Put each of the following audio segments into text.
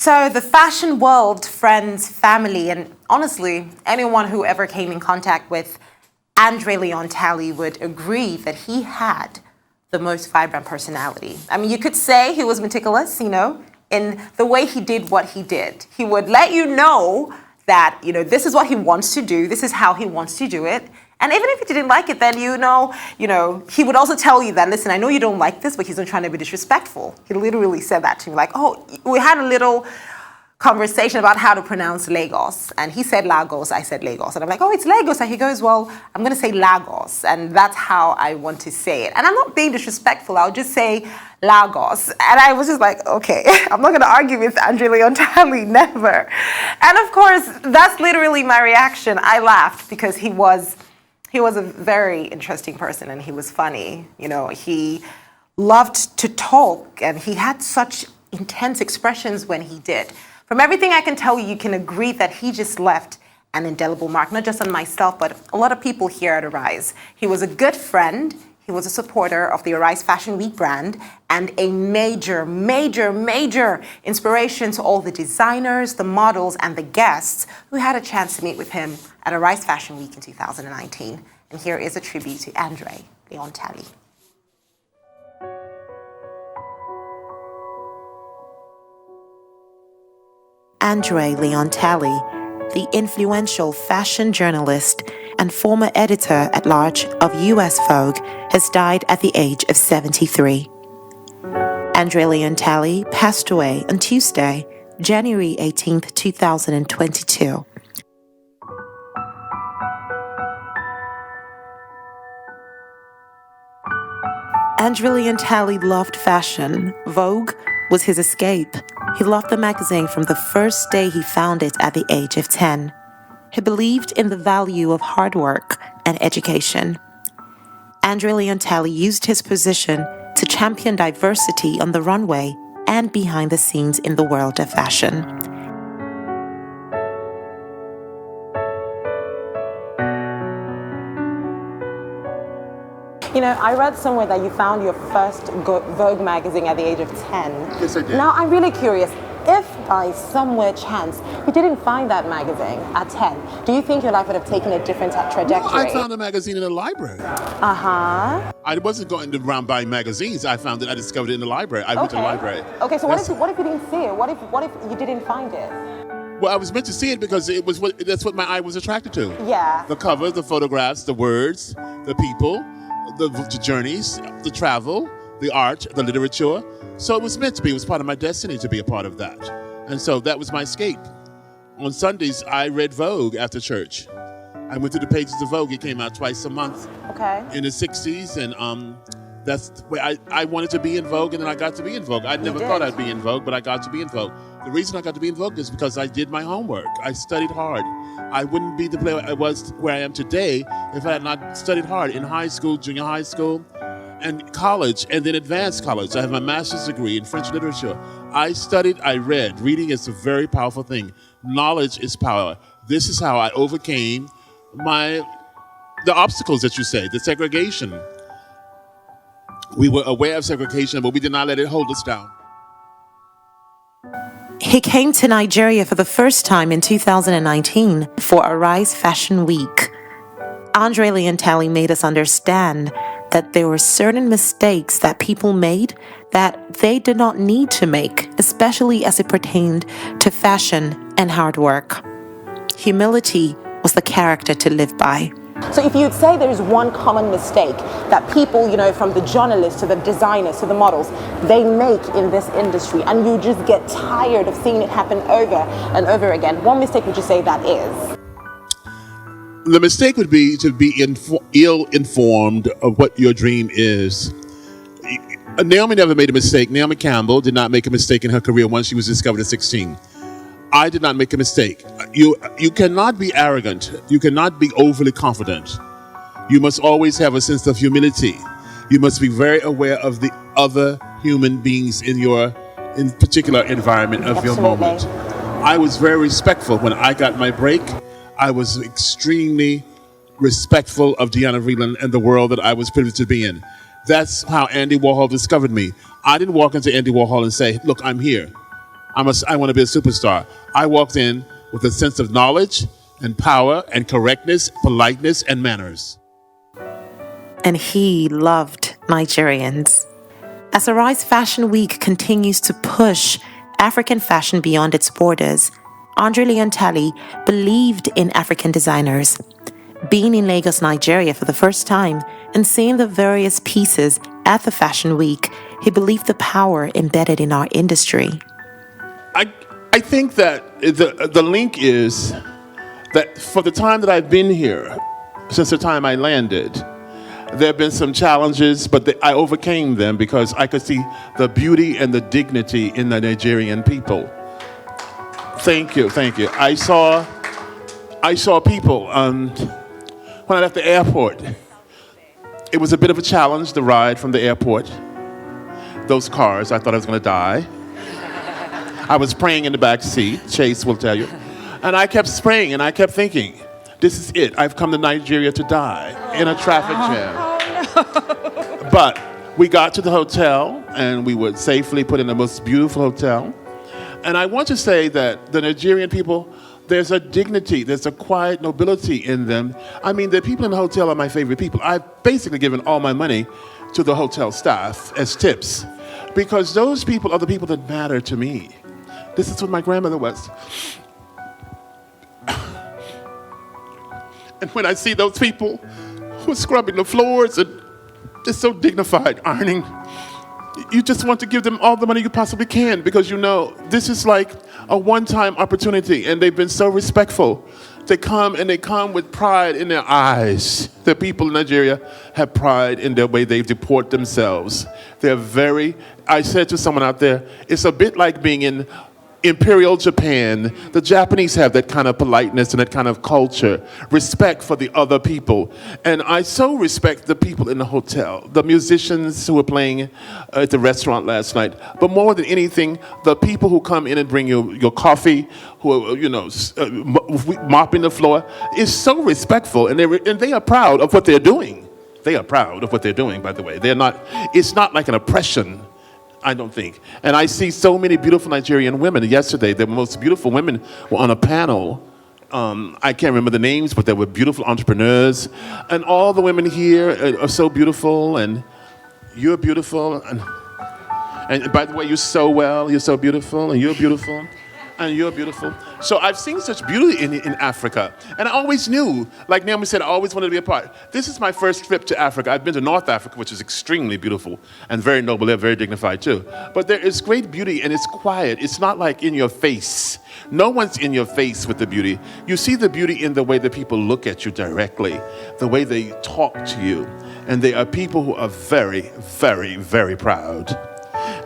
So the fashion world, friends, family, and honestly, anyone who ever came in contact with André Leon Talley would agree that he had the most vibrant personality. I mean, you could say he was meticulous, in the way he did what he did. He would let you know that, this is what he wants to do, this is how he wants to do it. And even if you didn't like it, then he would also tell you that, listen, I know you don't like this, but he's not trying to be disrespectful. He literally said that to me, like, oh, we had a little conversation about how to pronounce Lagos. And he said Lagos, I said Lagos. And I'm like, oh, it's Lagos. And he goes, well, I'm going to say Lagos. And that's how I want to say it. And I'm not being disrespectful. I'll just say Lagos. And I was just like, okay, I'm not going to argue with André Leon Talley, never. And of course, that's literally my reaction. I laughed because he was a very interesting person and he was funny. He loved to talk and he had such intense expressions when he did. From everything I can tell you, you can agree that he just left an indelible mark, not just on myself, but a lot of people here at Arise. He was a good friend. He was a supporter of the Arise Fashion Week brand and a major, major, major inspiration to all the designers, the models, and the guests who had a chance to meet with him at Arise Fashion Week in 2019. And here is a tribute to André Leon Talley. André Leon Talley, the influential fashion journalist and former editor-at-large of U.S. Vogue, has died at the age of 73. André Leon Talley passed away on Tuesday, January 18, 2022. André Leon Talley loved fashion. Vogue was his escape. He loved the magazine from the first day he found it at the age of 10. He believed in the value of hard work and education. André Leon Talley used his position to champion diversity on the runway and behind the scenes in the world of fashion. I read somewhere that you found your first Vogue magazine at the age of 10. Yes, I did. Now, I'm really curious, if by somewhere chance you didn't find that magazine at 10, do you think your life would have taken a different trajectory? No, I found a magazine in the library. Uh-huh. I wasn't going around buying magazines. I found it. I discovered it in the library. I went to the library. Okay, so what if you didn't see it? What if you didn't find it? Well, I was meant to see it because that's what my eye was attracted to. Yeah. The cover, the photographs, the words, the people, the journeys, the travel, the art, the literature. So it was meant to be. It was part of my destiny to be a part of that. And so that was my escape. On Sundays, I read Vogue after church. I went through the pages of Vogue. It came out twice a month in the 60s. And that's the way I wanted to be in Vogue, and then I got to be in Vogue. I never thought I'd be in Vogue, but I got to be in Vogue. The reason I got to be in Vogue is because I did my homework. I studied hard. I wouldn't be the player I was where I am today if I had not studied hard in high school, junior high school, and college, and then advanced college. I have my master's degree in French literature. I studied, I read. Reading is a very powerful thing. Knowledge is power. This is how I overcame the obstacles that you say, the segregation. We were aware of segregation, but we did not let it hold us down. He came to Nigeria for the first time in 2019 for Arise Fashion Week. André Leon Talley made us understand that there were certain mistakes that people made that they did not need to make, especially as it pertained to fashion and hard work. Humility was the character to live by. So if you'd say there is one common mistake that people, from the journalists to the designers to the models, they make in this industry, and you just get tired of seeing it happen over and over again, what mistake would you say that is? The mistake would be to be ill-informed of what your dream is. Naomi never made a mistake. Naomi Campbell did not make a mistake in her career once she was discovered at 16. I did not make a mistake. You cannot be arrogant. You cannot be overly confident. You must always have a sense of humility. You must be very aware of the other human beings in particular environment of your moment. I was very respectful when I got my break. I was extremely respectful of Deanna Vreeland and the world that I was privileged to be in. That's how Andy Warhol discovered me. I didn't walk into Andy Warhol and say, look, I'm here. I want to be a superstar. I walked in with a sense of knowledge and power and correctness, politeness, and manners. And he loved Nigerians. As Arise Fashion Week continues to push African fashion beyond its borders, Andre Leon Talley believed in African designers. Being in Lagos, Nigeria for the first time and seeing the various pieces at the Fashion Week, he believed the power embedded in our industry. I think that the link is that for the time that I've been here, since the time I landed, there have been some challenges, but I overcame them because I could see the beauty and the dignity in the Nigerian people. Thank you. I saw people when I left the airport. It was a bit of a challenge, the ride from the airport. Those cars, I thought I was going to die. I was praying in the back seat, Chase will tell you. And I kept praying and I kept thinking, this is it. I've come to Nigeria to die in a traffic jam. Oh, no. But we got to the hotel and we were safely put in the most beautiful hotel. And I want to say that the Nigerian people, there's a dignity, there's a quiet nobility in them. I mean, the people in the hotel are my favorite people. I've basically given all my money to the hotel staff as tips because those people are the people that matter to me. This is what my grandmother was. And when I see those people who are scrubbing the floors and they're so dignified, ironing, you just want to give them all the money you possibly can because you know this is like a one-time opportunity and they've been so respectful. They come with pride in their eyes. The people in Nigeria have pride in the way they deport themselves. I said to someone out there, it's a bit like being in Imperial Japan. The Japanese have that kind of politeness and that kind of culture, respect for the other people. And I so respect the people in the hotel, the musicians who were playing at the restaurant last night. But more than anything, the people who come in and bring you your coffee, who are, mopping the floor, is so respectful. And they are proud of what they're doing. They are proud of what they're doing, by the way. It's not like an oppression, I don't think. And I see so many beautiful Nigerian women. Yesterday, the most beautiful women were on a panel. I can't remember the names, but they were beautiful entrepreneurs. And all the women here are so beautiful, and you're beautiful. And by the way, you're so well, you're so beautiful, and you're beautiful. And you're beautiful. So I've seen such beauty in Africa. And I always knew, like Naomi said, I always wanted to be a part. This is my first trip to Africa. I've been to North Africa, which is extremely beautiful and very noble. They're very dignified too. But there is great beauty and it's quiet. It's not like in your face. No one's in your face with the beauty. You see the beauty in the way that people look at you directly, the way they talk to you. And they are people who are very, very, very proud.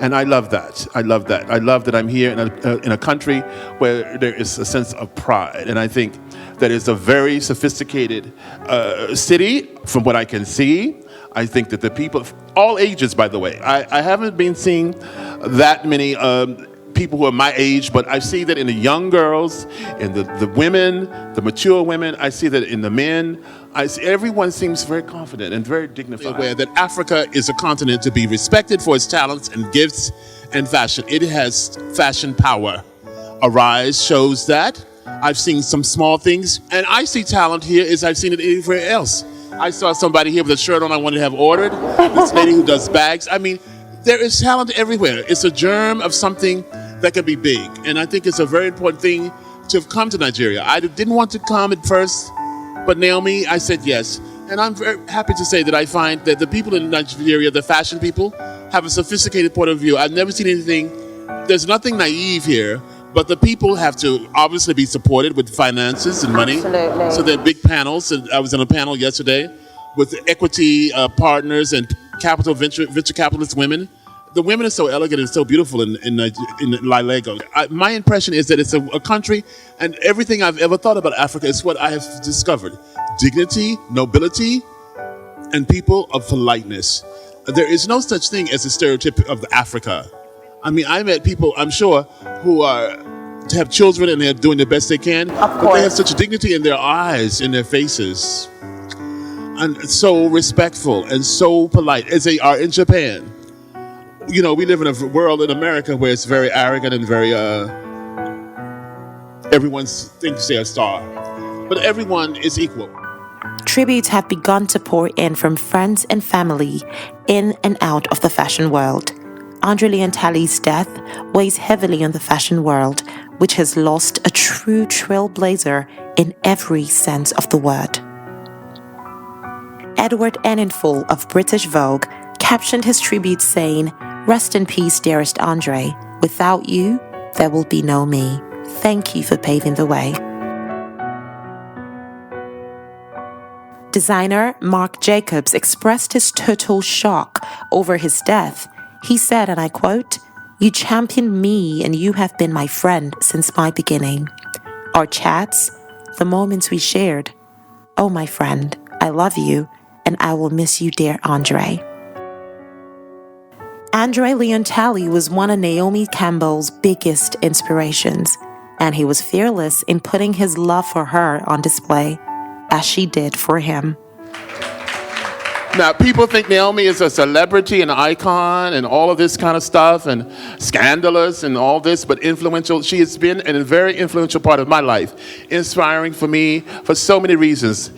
And I love that. I love that I'm here in a country where there is a sense of pride. And I think that it's a very sophisticated city from what I can see. I think that the people, all ages, by the way, I haven't been seeing that many people who are my age, but I see that in the young girls, in the women, the mature women. I see that in the men. Everyone seems very confident and very dignified. Aware that Africa is a continent to be respected for its talents and gifts and fashion. It has fashion power. Arise shows that. I've seen some small things, and I see talent here as I've seen it anywhere else. I saw somebody here with a shirt on I wanted to have ordered. This lady who does bags. I mean, there is talent everywhere. It's a germ of something that can be big. And I think it's a very important thing to have come to Nigeria. I didn't want to come at first, but Naomi, I said yes. And I'm very happy to say that I find that the people in Nigeria, the fashion people, have a sophisticated point of view. I've never seen anything, there's nothing naive here, but the people have to obviously be supported with finances and money. Absolutely. So there are big panels. And I was on a panel yesterday with equity partners and venture capitalist women. The women are so elegant and so beautiful in Lagos. My impression is that it's a country, and everything I've ever thought about Africa is what I have discovered. Dignity, nobility, and people of politeness. There is no such thing as a stereotype of Africa. I mean, I met people, I'm sure, who have children and they're doing the best they can. But they have such dignity in their eyes, in their faces. And so respectful and so polite, as they are in Japan. You know, we live in a world in America where it's very arrogant and very, everyone thinks they're a star. But everyone is equal. Tributes have begun to pour in from friends and family in and out of the fashion world. André Leon Talley's death weighs heavily on the fashion world, which has lost a true trailblazer in every sense of the word. Edward Enninful of British Vogue captioned his tribute saying, "Rest in peace, dearest André. Without you, there will be no me. Thank you for paving the way." Designer Marc Jacobs expressed his total shock over his death. He said, and I quote, "You championed me and you have been my friend since my beginning. Our chats, the moments we shared. Oh, my friend, I love you and I will miss you, dear André." André Leon Talley was one of Naomi Campbell's biggest inspirations, and he was fearless in putting his love for her on display, as she did for him. Now, people think Naomi is a celebrity and an icon and all of this kind of stuff and scandalous and all this, but influential. She has been a very influential part of my life, inspiring for me for so many reasons.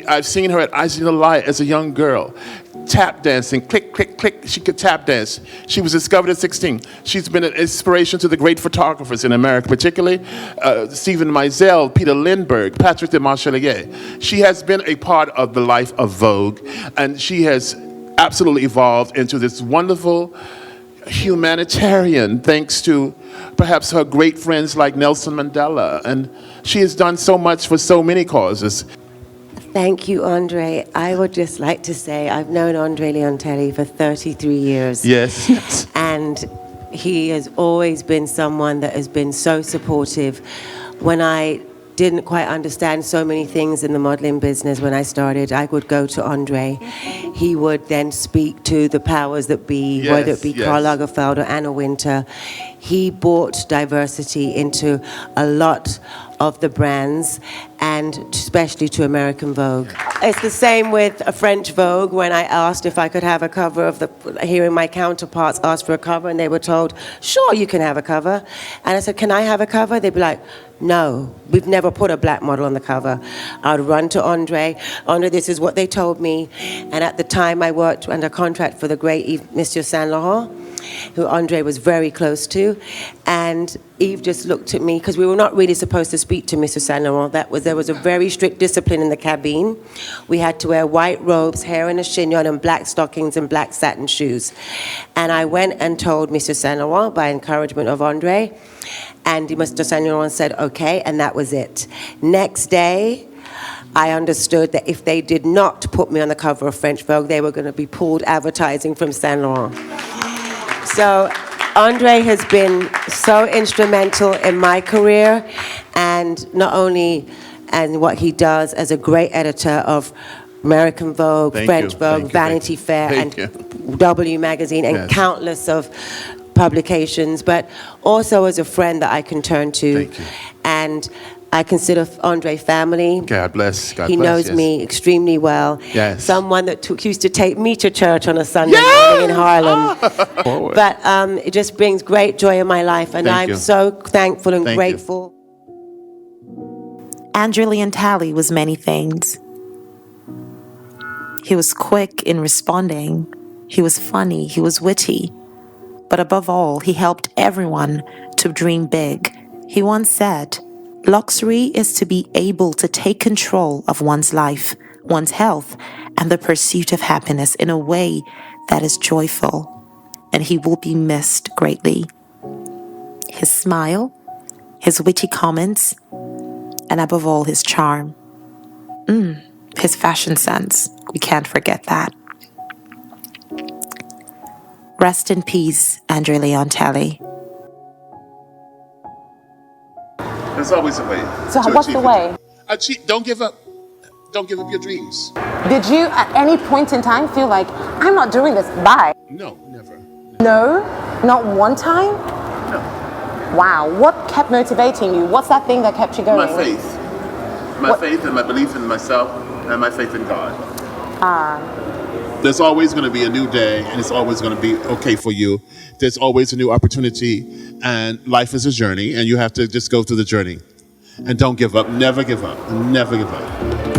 I've seen her at Icing the Light as a young girl, tap dancing, click, click, click. She could tap dance. She was discovered at 16. She's been an inspiration to the great photographers in America, particularly Stephen Meisel, Peter Lindbergh, Patrick de Marchelier. She has been a part of the life of Vogue, and she has absolutely evolved into this wonderful humanitarian, thanks to perhaps her great friends like Nelson Mandela. And she has done so much for so many causes. Thank you, André. I would just like to say I've known André Leon Talley for 33 years. Yes. And he has always been someone that has been so supportive. When I didn't quite understand so many things in the modeling business when I started, I would go to André. He would then speak to the powers that be, Yes, whether it be yes. Karl Lagerfeld or Anna Wintour. He brought diversity into a lot of the brands, and especially to American Vogue. It's the same with a French Vogue. When I asked if I could have a cover of hearing my counterparts ask for a cover, and they were told, "Sure, you can have a cover." And I said, "Can I have a cover?" They'd be like, "No, we've never put a black model on the cover." I'd run to André. "André, this is what they told me." And at the time, I worked under contract for the great Monsieur Saint Laurent, who André was very close to. And Yves just looked at me, because we were not really supposed to speak to Mr. Saint Laurent. There was a very strict discipline in the cabine. We had to wear white robes, hair in a chignon, and black stockings and black satin shoes. And I went and told Mr. Saint Laurent, by encouragement of André, and Mr. Saint Laurent said, "Okay," and that was it. Next day, I understood that if they did not put me on the cover of French Vogue, they were going to be pulled advertising from Saint Laurent. So André has been so instrumental in my career, and not only in what he does as a great editor of American Vogue, French Vogue, Vanity Fair, and W Magazine, and countless of publications, but also as a friend that I can turn to. Thank you. And I consider André family. God bless. God he bless, knows yes. me extremely well. Yes. Someone that used to take me to church on a Sunday morning in Harlem. But it just brings great joy in my life, and Thank I'm you. so thankful and Thank you. grateful. André Leon Talley was many things. He was quick in responding. He was funny. He was witty. But above all, he helped everyone to dream big. He once said, "Luxury is to be able to take control of one's life, one's health, and the pursuit of happiness in a way that is joyful." And he will be missed greatly. His smile, his witty comments, and above all, his charm. His fashion sense. We can't forget that. Rest in peace, André Leon Talley. There's always a way. So to what's achieve the way? Don't give up. Don't give up your dreams. Did you at any point in time feel like, I'm not doing this, bye? No, never. No? Not one time? No. Wow, what kept motivating you? What's that thing that kept you going? My faith. My faith and my belief in myself and my faith in God. There's always going to be a new day, and it's always going to be okay for you. There's always a new opportunity, and life is a journey, and you have to just go through the journey. And don't give up. Never give up. Never give up.